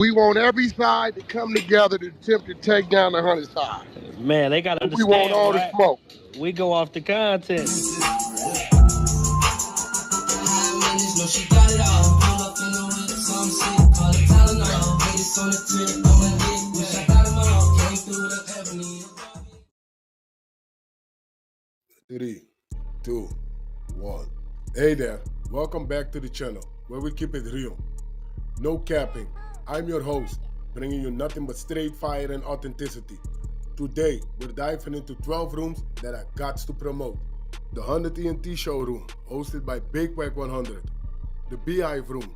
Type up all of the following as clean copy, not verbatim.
We want every side to come together to attempt to take down the 100 side. Man, they got to understand. We want all the smoke. We go off the content. Three, two, one. Hey there, welcome back to the channel where we keep it real. No capping. I'm your host, bringing you nothing but straight fire and authenticity. Today, we're diving into 12 rooms that I got to promote. The 100 ENT showroom, hosted by Big Wack100. The Beehive room.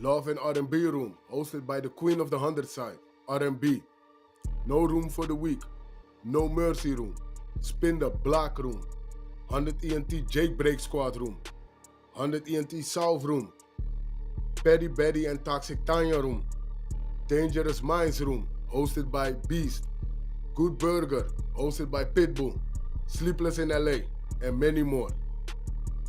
Love and R&B room, hosted by the queen of the 100 side, R&B. No room for the weak. No mercy room. Spin the block room. 100 ENT Jailbreak Squad room. 100 ENT Solve room. Petty Betty and Toxic Tanya room. Dangerous Minds room, hosted by Beast. Good Burger, hosted by Pitbull. Sleepless in LA, and many more.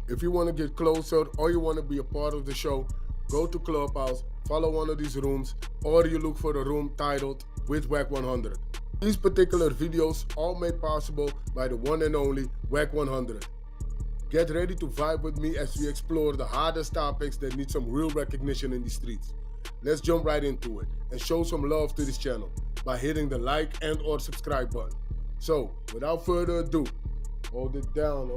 If you want to get closer or you want to be a part of the show, go to Clubhouse, follow one of these rooms, or you look for a room titled with Wack100. These particular videos all made possible by the one and only Wack100. Get ready to vibe with me as we explore the hardest topics that need some real recognition in the streets. Let's jump right into it and show some love to this channel by hitting the like and or subscribe button. So, without further ado, hold it down.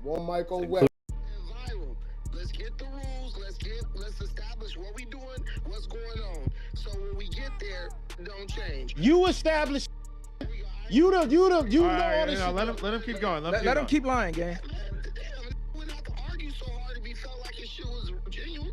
One mic on Wack. Viral. Let's get the rules. Let's establish what we doing, what's going on. So when we get there, don't change. You establish. You know all this shit. Let him keep going. Let him keep lying, gang. We wouldn't have to argue so hard if he felt like his shit was genuine.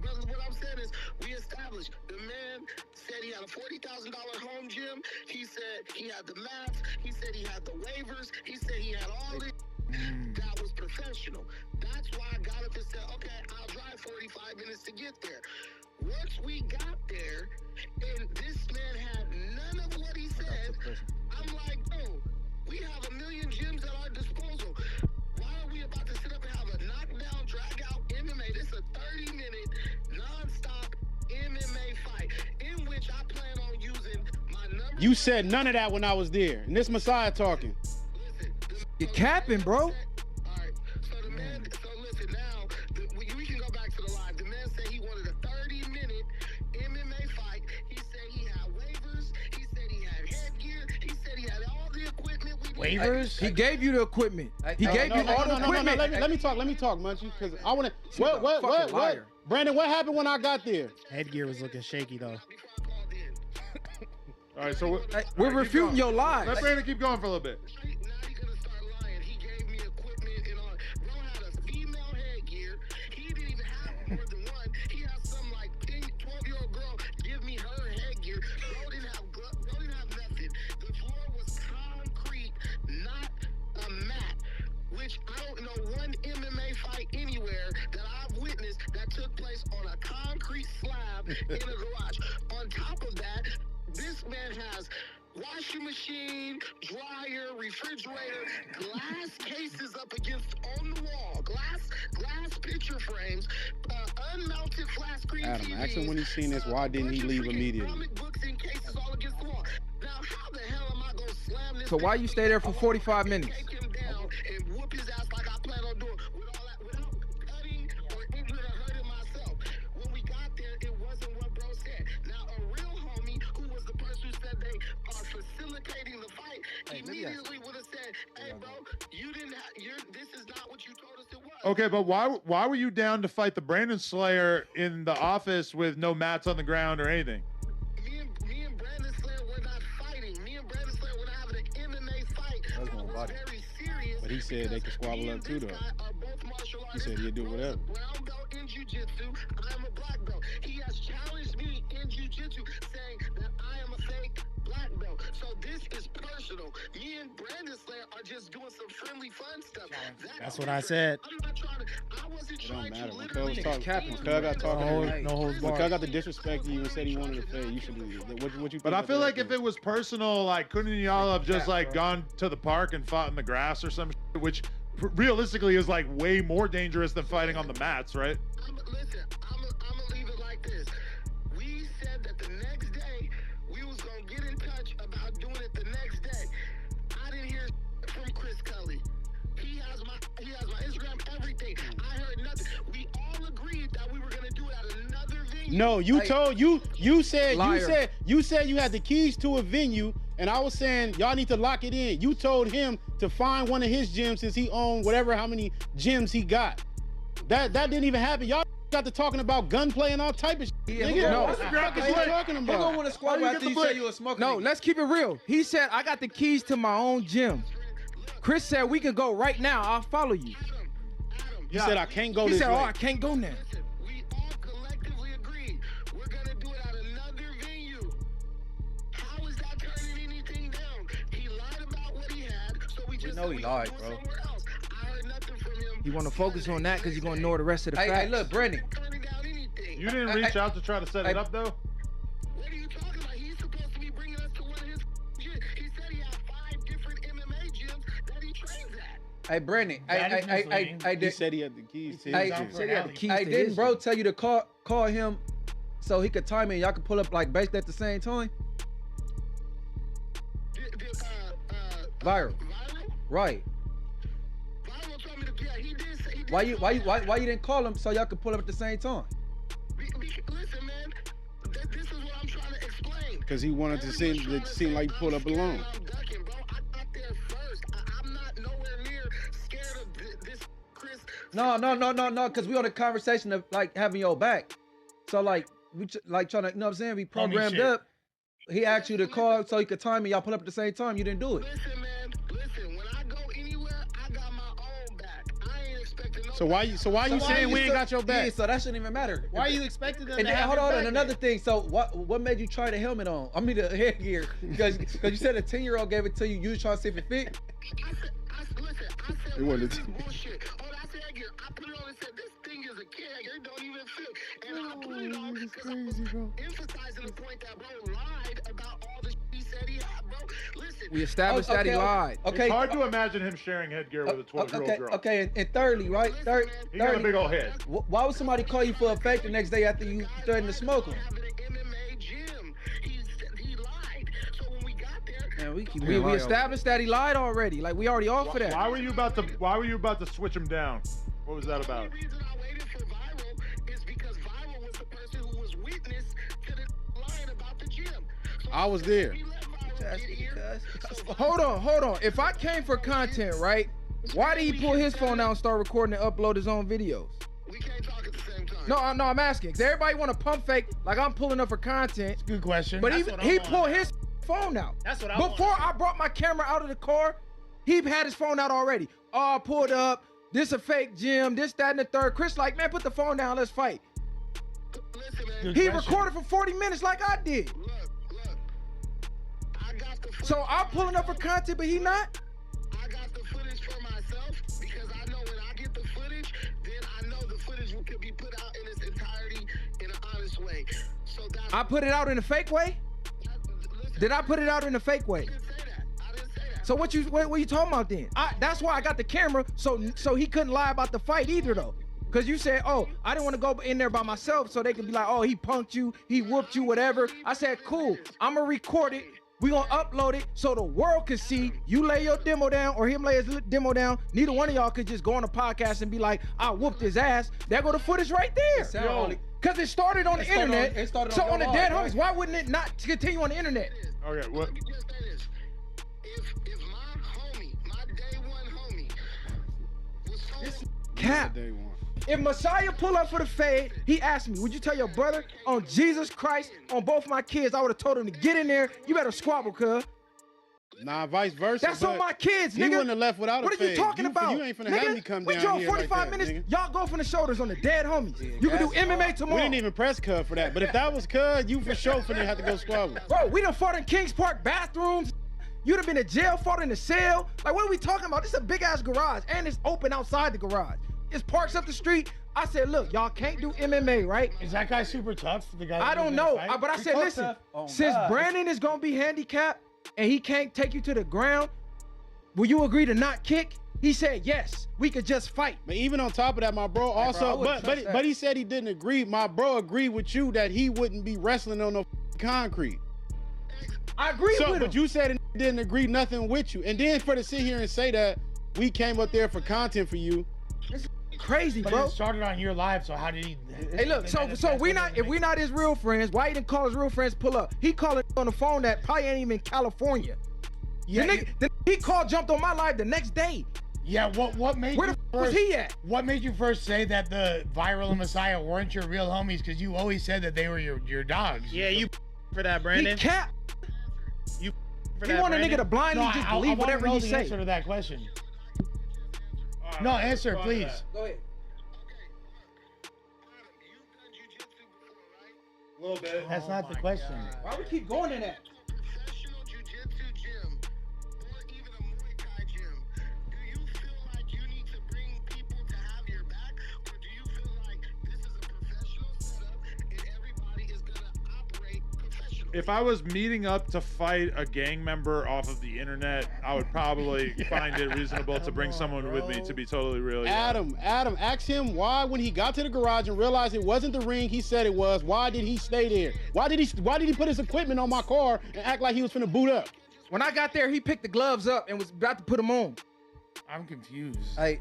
But what I'm saying is, we established the man said he had a $40,000 home gym. He said he had the mats. He said he had the waivers. He said he had all this. That was professional. That's why I got up and said, okay, I'll drive 45 minutes to get there. Once we got there, and this man had none of what he said, I'm like, oh, we have a million gyms at our disposal. Why are we about to sit up and have a knockdown, drag out MMA? This is a 30-minute, non-stop MMA fight in which I plan on using my number. You said none of that when I was there. And this Messiah talking. Listen, You're capping, bro. All right, so the man, so listen now, we can go back to the live. The man said he wanted a 30-minute MMA fight. He said he had waivers. He said he had headgear. He said he had all the equipment we need. Waivers? He gave you the equipment. He gave you all the equipment. Let me talk, Munchie, because I want to. What? Brandon, what happened when I got there? Headgear was looking shaky though. Before I called in. All right, so We're refuting your lies. let Brandon keep going for a little bit. Now he's gonna start lying. He gave me equipment and all. Bro had a female headgear. He didn't even have more than one. He had some like 12-year-old girl give me her headgear. Bro didn't have nothing. The floor was concrete, not a mat. Which I don't know one MMA fight anywhere that I've witnessed that took place on a concrete slab in a garage. On top of that, this man has washing machine, dryer, refrigerator, glass cases up against on the wall, glass picture frames, unmounted flat screen Adam, TVs, ask him when he seen this, why didn't he leave immediately? comic books in cases all against the wall. Now, how the hell am I gonna slam this? So why you stay there for 45 Take minutes? him down and whoop his ass like I plan on doing with all that without cutting or injuring or hurting myself. When we got there, it wasn't what bro said. Now a real homie who was the person who said they are facilitating the fight immediately would have said, "Hey bro, you didn't have this is not what you told us it was." Okay, but why were you down to fight the Brandon Slayer in the office with no mats on the ground or anything? Me and Brandon Slayer were not fighting. Me and Brandon Slayer were not having an MMA fight. That's my It was buddy. very serious. But he said they could squabble up too, though. He said he'd do whatever. Brown belt in jiu-jitsu. I'm a black belt. He has challenged me in jiu-jitsu, saying that I am a fake black belt. So this is personal. Me and Brandon Slayer are just doing some friendly fun stuff. That's what I said. I'm not trying to. I wasn't It trying don't to matter. When Cub literally. was talking, sting when you. Cub got talking, No holds when barred. Cub got the disrespect to you and said he wanted to play, you should do it. What you think But I about feel that? like if it was personal, like couldn't y'all have just like gone to the park and fought in the grass or some shit, which realistically is like way more dangerous than fighting on the mats, right? Listen, I'm gonna leave it like this. We said No, you told you said Liar. you said you had the keys to a venue, and I was saying y'all need to lock it in. You told him to find one of his gyms since he owned whatever how many gyms he got. That didn't even happen. Y'all got to talking about gunplay and all type of shit. Yeah, Nigga, no. what the fuck is he talking Who gonna about? want to squabble after you say you a smoker? No, let's keep it real. He said, I got the keys to my own gym. Chris said, we can go right now. I'll follow you. He said I can't go He this said, way. oh, I can't go now. Listen, we all collectively agreed we're gonna do it at another venue. How is that turning anything down? He lied about what he had, so we just know said he we lied, gonna do it bro. somewhere else. I heard nothing from him. You want to focus on that because you're going to ignore the rest of the facts. Hey, look, Brandon. Turning down anything. You didn't reach out to try to set it up though? What are you talking about? He's supposed to be bringing us to one of his gyms. He said he had 5 different MMA gyms that he trains at. Hey, Brandon. I He did. said he had the keys to Hey, his gym. Said he had the keys Hey, to didn't his bro gym. tell you to call him so he could time me and y'all could pull up like basically at the same time? Viral. Viral? Right. Viral told me to, yeah, he did say, he did Why you tell me. didn't call him so y'all could pull up at the same time? Listen, man, this is what I'm trying to explain. Because he wanted to seem like he pulled up alone. I'm ducking, bro. I got there first. I'm not nowhere near scared of this Chris. No, because we on a conversation of like having your back. So like we like trying to, you know what I'm saying? We programmed shit. up. He asked you to call so he could time me. Y'all pull up at the same time. You didn't do it. Listen, man. Listen, when I go anywhere, I got my own back. I ain't expecting no. So why you saying we ain't got your back? Yeah, so that shouldn't even matter. Why are you expecting them And to then, have hold your on, back and another then? thing. So what made you try the helmet on? I mean the headgear because you said a 10-year-old gave it to you. You was trying to see if it fit. Listen, I said, It what wasn't is a this bullshit? Oh, that's headgear. I put it on and said, this thing is a kid headgear. It don't even fit. And I put it on because I was emphasizing the point that bro lied about all the shit he said he had, bro. Listen. We established that he lied. Okay. It's hard to imagine him sharing headgear with a 12-year-old girl. Okay, and thirdly, right? He got a big old head. Why would somebody call you for a fake the next day after you threatened to smoke him? Having an MMA gym. He lied. So when we got there, Man, we keep We established that he lied already. Like, we already off for that. Why were you about to switch him down? What was that about? the only reason I waited for Viral is because Viral was the person who was witness to the lying about the gym. So I was there. we let Viral get here. So Hold on. If I came for content, right? Why did he pull his phone out and start recording and upload his own videos? we can't talk at the same time. No, I'm asking. 'Cause everybody want to pump fake like I'm pulling up for content. Good question. But That's what I he want. pulled his phone out. That's what I Before want. I brought my camera out of the car, he had his phone out already. Oh, I pulled up. This a fake gym. This, that, and the third. Chris like, man, put the phone down. Let's fight. Listen, man. Good He question. recorded for 40 minutes like I did. Look. I got the So I'm pulling up for content, but he not? I got the footage for myself because I know when I get the footage, then I know the footage could be put out in its entirety in an honest way. So that's I put it out in a fake way? listen, Did I put it out in a fake way? I didn't say that. I didn't say that. So what you talking about then? That's why I got the camera, so he couldn't lie about the fight either though. Cause you said, oh, I didn't want to go in there by myself so they could be like, oh, he punked you, he whooped you, whatever. I said, cool, I'm gonna record it. We gonna upload it so the world can see you lay your demo down or him lay his demo down. Neither one of y'all could just go on a podcast and be like, I whooped his ass. There go the footage right there. Yo, Cause it started on the internet. it started so on on the your dead live, homies, right? why wouldn't it not continue on the internet? Okay, what? Let me just say this. If my homie, my day one homie, was so Cap. Day one. If Messiah pull up for the fade, he asked me, would you tell your brother on Jesus Christ, on both my kids, I would have told him to get in there. You better squabble, cuz. Nah, vice versa. That's but on my kids, He nigga. wouldn't have left without What a are you fade. talking about? You ain't finna nigga? have me come we down drove here 45 like that, minutes. nigga. Y'all go from the shoulders on the dead homies. You can do that's MMA tomorrow. We didn't even press Cub for that. But if that was Cub, you for sure finna have to go squabble. Bro, we done fought in Kings Park bathrooms. You'd have been in jail, fought in a cell. Like, what are we talking about? This is a big ass garage, and it's open outside the garage. It's parks up the street. I said, look, y'all can't do MMA, right? Is that guy super tough? The guy. I that don't was know, in the fight? but I said, talk listen, tough. Oh, since God. Brandon is gonna be handicapped and he can't take you to the ground, will you agree to not kick? He said, yes, we could just fight. But even on top of that, my bro I also, wouldn't trust that. but he said he didn't agree. My bro agreed with you that he wouldn't be wrestling on no concrete. I agree So, with him. but you said he didn't agree nothing with you. And then for to sit here and say that we came up there for content for you, crazy, But bro. it started on your live, so how did he? Hey, look. So we not if we not his real friends. Why he didn't call his real friends? Pull up. He calling on the phone that probably ain't even in California. Yeah, the nigga, he called, jumped on my live the next day. yeah. What made Where you the f was he at? What made you first say that the Viral and Messiah weren't your real homies? Because you always said that they were your dogs. Yeah, you for that, He Brandon. capped. You for He that, want a nigga Brandon? to blindly No, just I believe wanna whatever know he the say. answer to that question. No, answer, please. Go ahead. A little bit. That's not the question. Why we keep going in that? Professional jiu-jitsu gym or even a Muay Thai gym, do you feel like you need to bring people to have your back, or do you feel like this is a professional setup and everybody is gonna operate professionally? If I was meeting up to fight a gang member off of the internet, I would probably find it reasonable to bring someone with me, to be totally real. Yeah. Adam, ask him why when he got to the garage and realized it wasn't the ring he said it was, why did he stay there? Why did he put his equipment on my car and act like he was finna boot up? When I got there, he picked the gloves up and was about to put them on. I'm confused. Hey,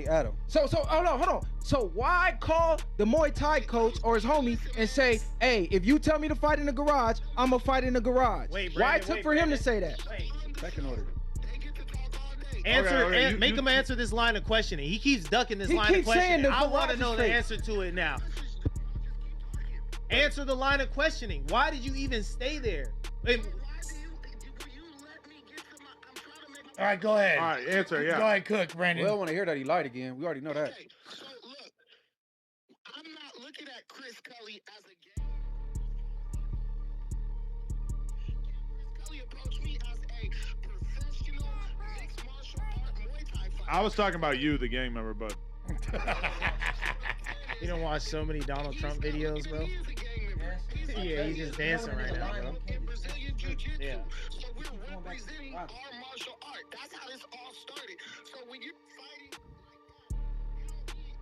Adam. So hold on. So why call the Muay Thai coach or his homie and say, hey, if you tell me to fight in the garage, I'm gonna fight in the garage? Wait, why Brandon, it took wait, for him to Brandon. say that? Wait. Second order. They get to talk all day. Answer. Okay, you- Make you- him answer this line of questioning. He keeps ducking this He line of keeps saying questioning. the I want garage to know is the fake. answer to it now. Answer the line of questioning. Why did you even stay there? Wait, Why do you, will you let me get to my, I'm trying to make All right, go ahead. All right, answer. Go Yeah. ahead, cook, Brandon. We don't want to hear that he lied again. We already know that. Okay, so look, I'm not looking at Chris Kelly as a game. Chris Kelly approached me as a professional mixed martial art Muay Thai fighter. I was talking about you, the gang member, but you don't watch so many Donald Trump videos, bro. He is a gang member. Yeah, he's just dancing right now, bro. In Brazilian Jiu-Jitsu. Yeah. So we're representing our martial art. That's how this all started. So when you're fighting like that, you don't need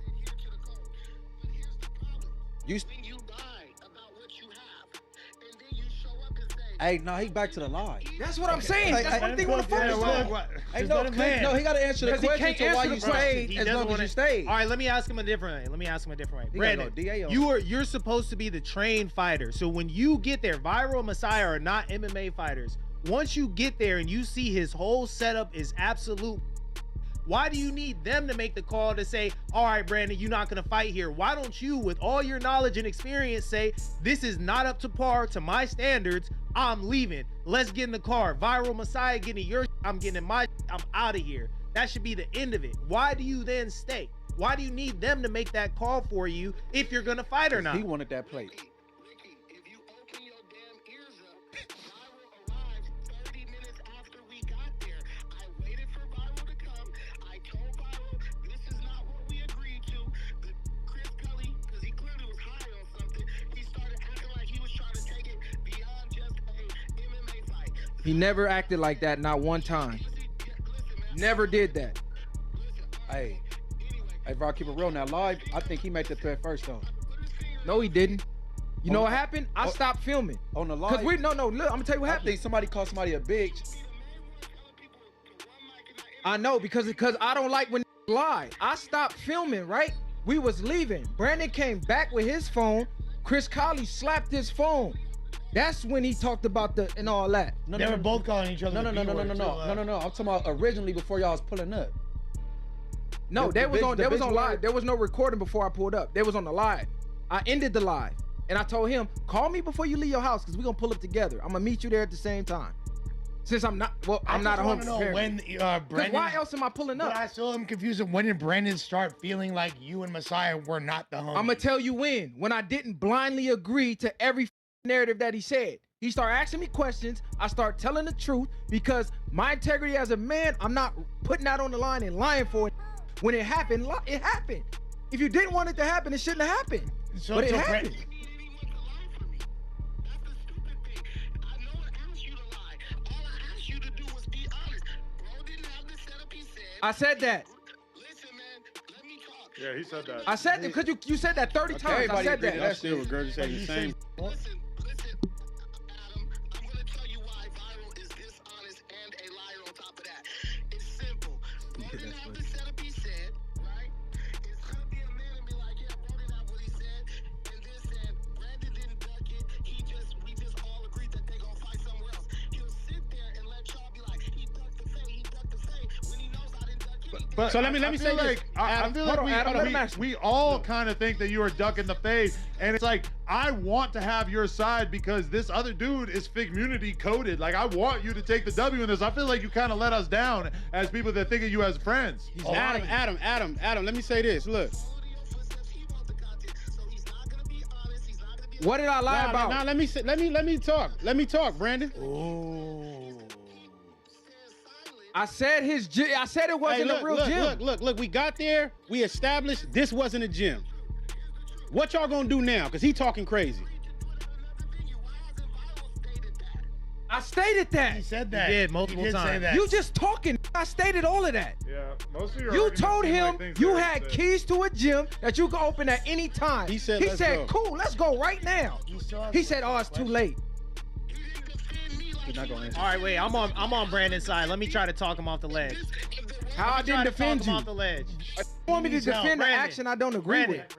adhere to the code. But here's the problem. You. When you lie about what you have, and then you show up and say, Hey, no, he back to the lie. That's what I'm saying. Hey, That's hey, one thing want to yeah, focus well, on. Hey, Just no, let him land. no, he got to answer the Because he question can't to why answer you the question. stayed He as doesn't long as wanna- you stayed. All right, let me ask him a different way. Let me ask him a different way. He gotta Brandon, go DA on you're supposed to be the trained fighter. So when you get there, Viral and Messiah are not MMA fighters. Once you get there and you see his whole setup is absolute, why do you need them to make the call to say, all right, Brandon, you're not going to fight here? Why don't you, with all your knowledge and experience, say, this is not up to par to my standards, I'm leaving. Let's get in the car. Viral Messiah getting your, I'm getting in my, I'm out of here. That should be the end of it. Why do you then stay? Why do you need them to make that call for you if you're going to fight or not? He wanted that plate. Ricky, if you open your damn ears up, Viral arrived 30 minutes after we got there. I waited for Viral to come. I told Viral, this is not what we agreed to. The Chris Kelly, because he clearly was high on something, he started acting like he was trying to take it beyond just a MMA fight. He never acted like that, not one time. Listen, man. Never did that. Hey, bro, keep it real now. Live, I think he made the threat first though. No, he didn't. You know Oh, what happened? I oh. stopped filming. On the Cause live, we no, look, I'm gonna tell you what I happened. think somebody called somebody a bitch. I know because I don't like when lie. I stopped filming, right? We was leaving. Brandon came back with his phone. Chris Colley slapped his phone. That's when he talked about the and all that. No, They no, were no, both calling each other. no, no, the no, B no, no, word, no, too, no, no. I'm talking about originally before y'all was pulling up. No, The they was bitch- on the they was bitch on live. word- There was no recording before I pulled up. They was on the live. I ended the live. And I told him, call me before you leave your house because we're gonna pull up together. I'm gonna meet you there at the same time. Since I'm not I'm not a want home to know prepared. when Because Brandon. why else am I pulling But up? I still am confused. When did Brandon start feeling like you and Messiah were not the homies? I'm gonna tell you when I didn't blindly agree to every narrative that he said. He started asking me questions. I start telling the truth because my integrity as a man, I'm not putting that on the line and lying for it. When it happened, it happened. If you didn't want it to happen, it shouldn't have happened. So, but it so happened. You need anyone to lie for me. That's the stupid thing. I know I asked you to lie. All I asked you to do was be honest. Bro didn't have the setup he said. I said that. Listen, man, let me talk. yeah, he said that. I said that because you said that 30 times. I everybody said agreed that. to that shit. regurgitating the same. Listen, Adam, I'm gonna tell you why Viral is dishonest and a liar on top of that. It's simple. Bro didn't But So let me I say feel this. like I feel hold like on, Adam, let him ask we all kind of think that you are ducking the fade, and it's like I want to have your side because this other dude is Figmunity coded. Like I want you to take the W in this. I feel like you kind of let us down as people that think of you as friends. Adam. Let me say this. Look. What did I lie about? Nah, let me talk. Let me talk, Brandon. I said I said it wasn't a real gym. Look. We got there. We established this wasn't a gym. What y'all gonna do now? Because he talking crazy. I stated that. He said that. He did multiple Say times. that. You just talking. I stated all of that. Yeah, most of your You arguments told seem him like things you that had said. keys to a gym that you can open at any time. He said, "Let's go." cool, let's go right now. He said, oh, it's too late. He's not gonna answer. All right, wait. I'm on Brandon's side. Let me try to talk him off the ledge. How I didn't defend you. Off the ledge. You want me to defend the Brandon. action I don't agree Brandon. with?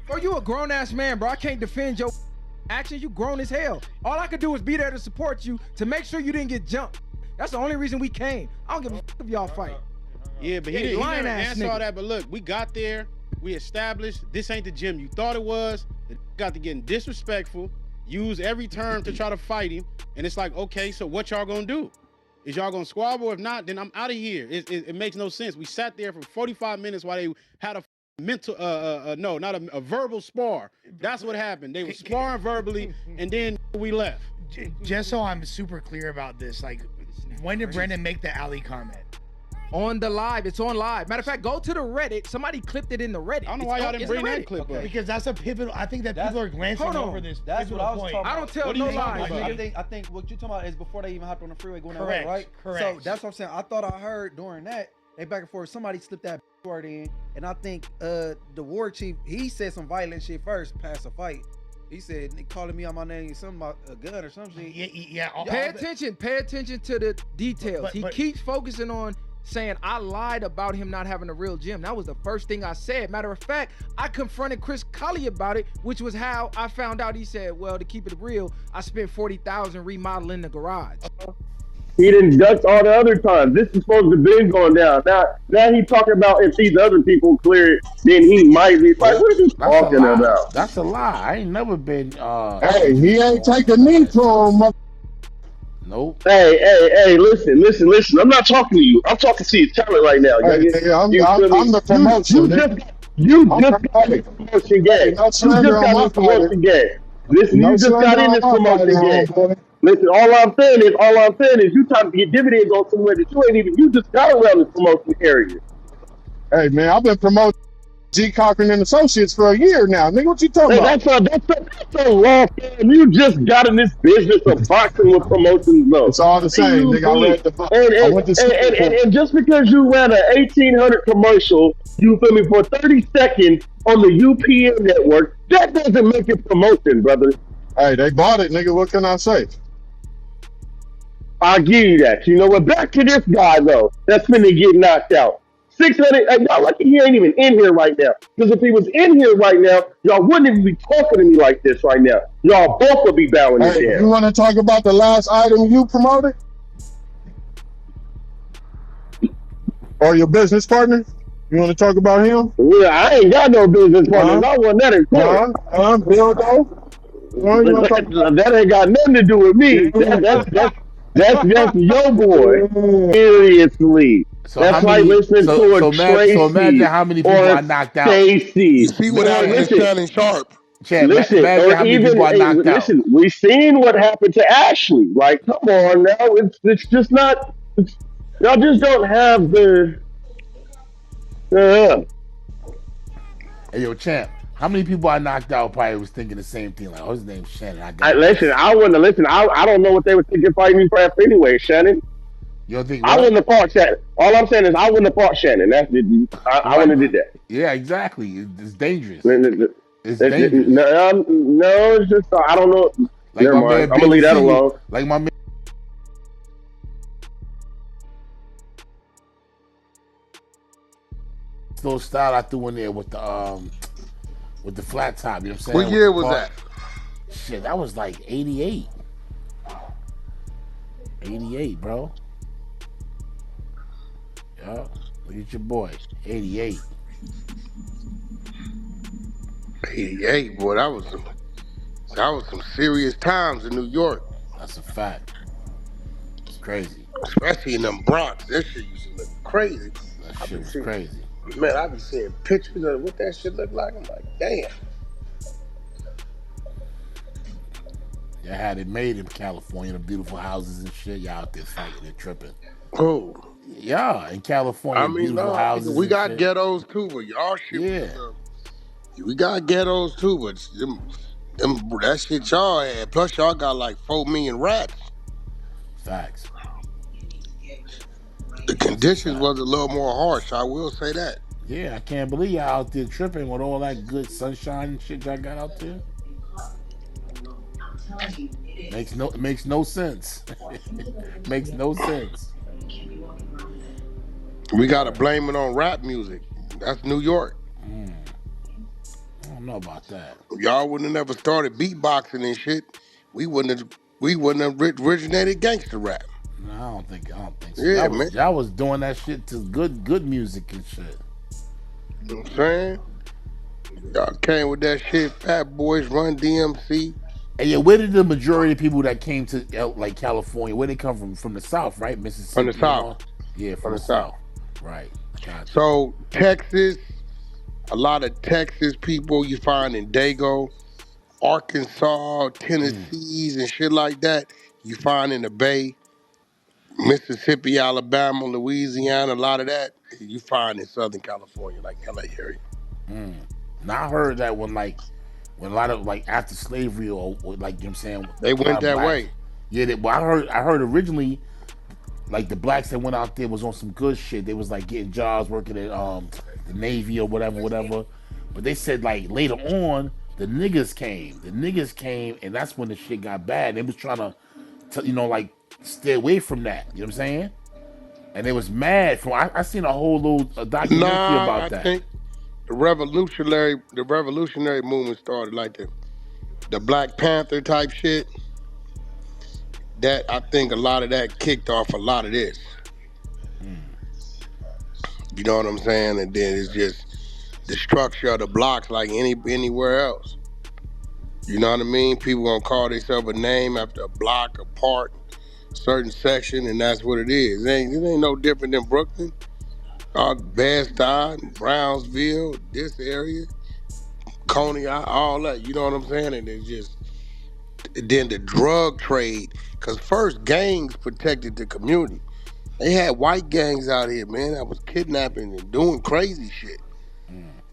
Bro, you a grown ass man, bro. I can't defend your action. You grown as hell. All I could do is be there to support you to make sure you didn't get jumped. That's the only reason we came. I don't give a fuck if y'all fight. Yeah, but Yeah, he didn't lying never ass answer nigga. all that. But look, we got there. We established this ain't the gym you thought it was. The got to getting disrespectful. Use every term to try to fight him. And it's like, okay, so what y'all gonna do? Is y'all gonna squabble? If not, then I'm out of here. It makes no sense. We sat there for 45 minutes while they had a mental, no, not a verbal spar. That's what happened. They were sparring verbally, and then we left. Just so I'm super clear about this, like, when did Brendan make the alley comment? On the live, it's on live. Matter of fact, go to the Reddit. Somebody clipped it in the Reddit. I don't know why y'all didn't bring that clip up. Because that's a pivotal. I think that That's- people are glancing hold on. over this. That's what pivotal I was point. talking I don't tell What are no you talking lies, about? nigga. I think what you're talking about is before they even hopped on the freeway going that Correct, way, right? correct. So that's what I'm saying. I thought I heard during that they back and forth. Somebody slipped that word in, and I think the war chief he said some violent shit first, past a fight. He said they calling me on my name, something about a gun or something. Yeah. Pay attention to the details. But- He but- keeps focusing on saying I lied about him not having a real gym. That was the first thing I said. Matter of fact, I confronted Chris Cully about it, which was how I found out. He said, well, to keep it real, I spent $40,000 remodeling the garage. He didn't duck all the other times. This is supposed to be going down. Now he talking about if these other people clear it, then he might be like, what are you talking about? That's a lie. I ain't never been. Hey, he ain't take a knee to him. Nope. Hey, listen. I'm not talking to you. I'm talking to your talent right now. Hey, nigga. nigga, I'm the You promotion. just got in this promotion game. No slander on my promotion game. Listen, No you just got in this promotion game. game. Listen, all I'm saying is you trying to get dividends on somewhere that you just got around this promotion area. Hey, man, I've been promoting G. Cochran and Associates for a year now. Nigga, what you talking about? That's a long time. You just got in this business of boxing with promotions, though. It's all the same, nigga. I read the book. I went to school and just because you ran an 1800 commercial, you feel me, for 30 seconds on the UPN network, that doesn't make it promotion, brother. Hey, they bought it, nigga. What can I say? I'll give you that. You know what? Back to this guy, though, that's finna get knocked out. 600. Y'all lucky he ain't even in here right now. Because if he was in here right now, y'all wouldn't even be talking to me like this right now. Y'all both would be bowing Hey, it down. you want to talk about the last item you promoted? Or your business partner? You want to talk about him? Yeah, I ain't got no business partners. I want that in court. Bill, That ain't got nothing to do with me. That's your boy. Seriously. So that's how like many? listening to a Tracy So imagine how many people or I knocked out. Stacy. See what happened to Shannon Sharp. Chad, Listen, imagine or how many even people I knocked out. listen. We seen what happened to Ashley. Like, come on now, it's just not. Y'all just don't have the. Hey, yo, champ, how many people I knocked out probably was thinking the same thing? Like, oh, his name's Shannon. I wouldn't have listened. I don't know what they were thinking fighting me for anyway, Shannon. You don't think? I wouldn't have fought Shannon. All I'm saying is I wouldn't have fought Shannon. I wouldn't have did that. Yeah, exactly. It's dangerous. It's dangerous. No, it's just I don't know. Like never mind. I'm gonna leave that alone. Like my man. Little style I threw in there with the flat top. You know what I'm saying? What year was that? Shit, that was like 88. 88, bro. Yeah. Look at your boy. 88. 88, boy, that was some serious times in New York. That's a fact. It's crazy. Especially in them Bronx. That shit used to look crazy. That shit was crazy. Man, I be seeing pictures of what that shit look like. I'm like, damn. Y'all had it made in California, the beautiful houses and shit. Y'all out there fighting and tripping. Oh. Yeah, in California, I mean, beautiful houses. We and got shit. ghettos too, but y'all shit. Yeah. We got ghettos too, but that shit y'all had. Plus, y'all got like 4 million rats. Facts. The conditions was a little more harsh. I will say that. Yeah, I can't believe y'all out there tripping with all that good sunshine and shit y'all got out there. Makes no sense. Makes no sense. We gotta blame it on rap music. That's New York. I don't know about that. Y'all wouldn't have never started beatboxing and shit. We wouldn't have originated gangster rap. No, I don't think so. Yeah, man. Y'all was doing that shit to good music and shit. You know what I'm saying? Y'all came with that shit, Fat Boys, Run DMC. And yeah, where did the majority of people that came to like California, where they come from? From the South, right? Mississippi. From the South. Yeah, from the South. Right. Gotcha. So Texas, a lot of Texas people you find in Dago, Arkansas, Tennessee's and shit like that, you find in the Bay, Mississippi, Alabama, Louisiana, a lot of that you find in Southern California, like LA area. Now I heard that when a lot of like after slavery or like, you know what I'm saying, they went that way. Yeah, I heard originally like the blacks that went out there was on some good shit. They was like getting jobs working at the Navy or whatever. But they said like later on the niggas came and that's when the shit got bad. They was trying to like stay away from that. You know what I'm saying? And they was mad. I seen a whole little documentary about that. I think the revolutionary movement started like the Black Panther type shit. That I think a lot of that kicked off a lot of this. You know what I'm saying? And then it's just the structure of the blocks like anywhere else. You know what I mean? People gonna call themselves a name after a block, a part, certain section, and that's what it is. It ain't no different than Brooklyn, Bed-Stuy, Brownsville, this area, Coney, all that. You know what I'm saying? And it's just then the drug trade, because first gangs protected the community. They had white gangs out here, man, that was kidnapping and doing crazy shit.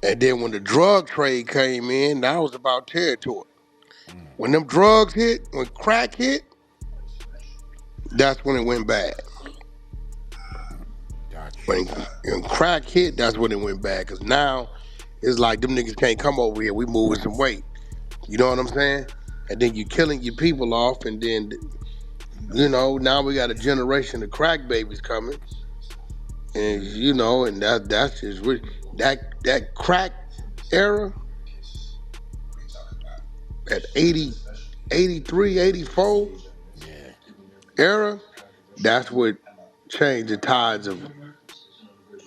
And then when the drug trade came in, that was about territory. When them drugs hit, when crack hit, that's when it went bad. Gotcha. When crack hit, that's when it went bad. Because now it's like them niggas can't come over here. We moving some weight. You know what I'm saying? And then you killing your people off, and then, now we got a generation of crack babies coming. And, and that's just that crack era, that 80, 83, 84 era, that's what changed the tides of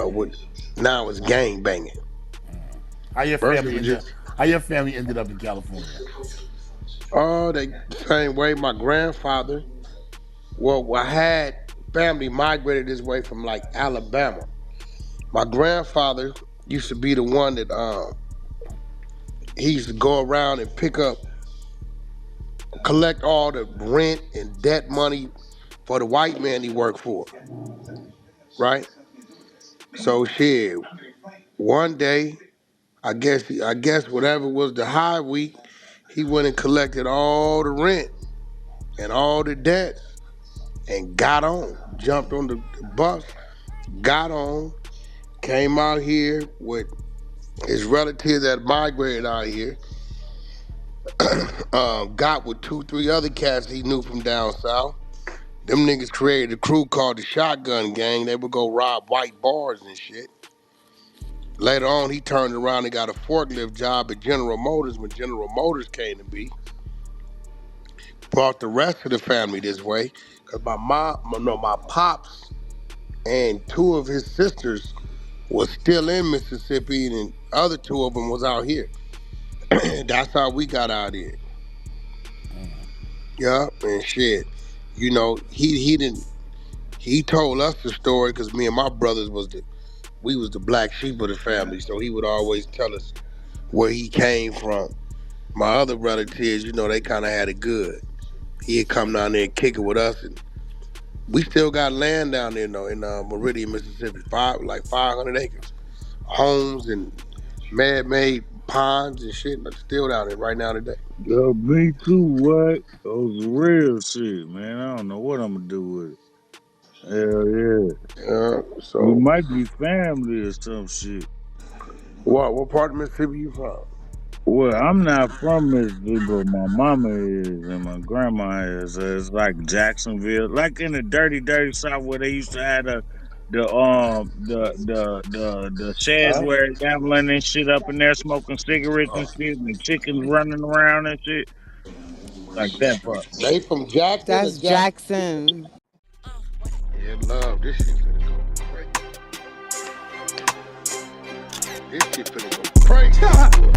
what now is gang banging. How your family ended up in California? Oh, the same way. My grandfather, I had family migrated this way from like Alabama. My grandfather used to be the one that he used to go around and collect all the rent and debt money for the white man he worked for. Right? So shit, one day, I guess whatever was the high week, he went and collected all the rent and all the debt and jumped on the bus, got on, came out here with his relatives that migrated out here, got with 2-3 other cats he knew from down south. Them niggas created a crew called the Shotgun Gang. They would go rob white bars and shit. Later on, he turned around and got a forklift job at General Motors when General Motors came to be. brought the rest of the family this way. Cause my mom, no, my pops and two of his sisters was still in Mississippi, and the other two of them was out here. That's how we got out here. Yeah, and shit. You know, he didn't. He told us the story because me and my brothers we was the black sheep of the family. So he would always tell us where he came from. My other relatives, you know, they kind of had it good. He'd come down there and kick it with us, and we still got land down there, though, in Meridian, Mississippi, like 500 acres, homes and man-made ponds and shit. But still down there right now today. Yo, me too, what? Those real shit, man. I don't know what I'm gonna do with it. Hell yeah. We So might be family or some shit. what part of Mississippi you from? Well, I'm not from Mississippi, but my mama is and my grandma is. It's like Jacksonville, like in the dirty, dirty South where they used to have the sheds Huh? where gambling and shit up in there, smoking cigarettes and shit, and chickens running around and shit, like that part. They from Jackson or That's Jackson? Jackson. Yeah, love. This shit finna go crazy. This shit finna go crazy.